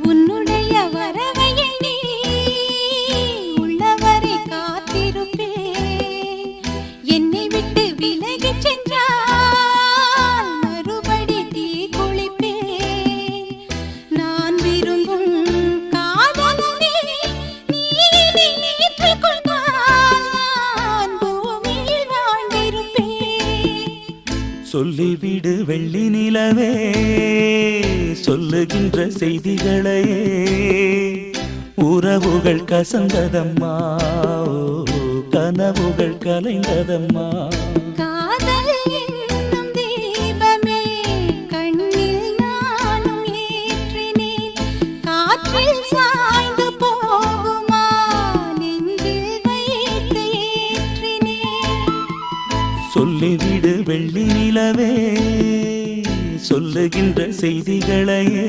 உன்னுடைய வரவை எண்ணி உள்ளவரை காத்திருப்பேன். என்னை விட்டு விலகிச் சென்றால் மறுபடி தீ குளிப்பேன். நான் விரும்பும் காதலனே நீ ஏற்றுக்கொண்டால் நான் பூமியில் வாழ்ந்திருப்பேன். சொல்லிவிடு வெள்ளி நிலவே சொல்லுகின்ற செய்திகளையே உறவுகள் கசந்ததம்மா கனவுகள் கலைந்ததம்மா. காதல் என்னும் தீபமே கண்ணில் நானும் ஏற்றினேன். காற்றில் சாய்ந்து போகுமா நெஞ்சில் வைத்து ஏற்றினேன். சொல்லிவிடு வெள்ளி நிலவே சொல்லுகின்ற செய்திகளையே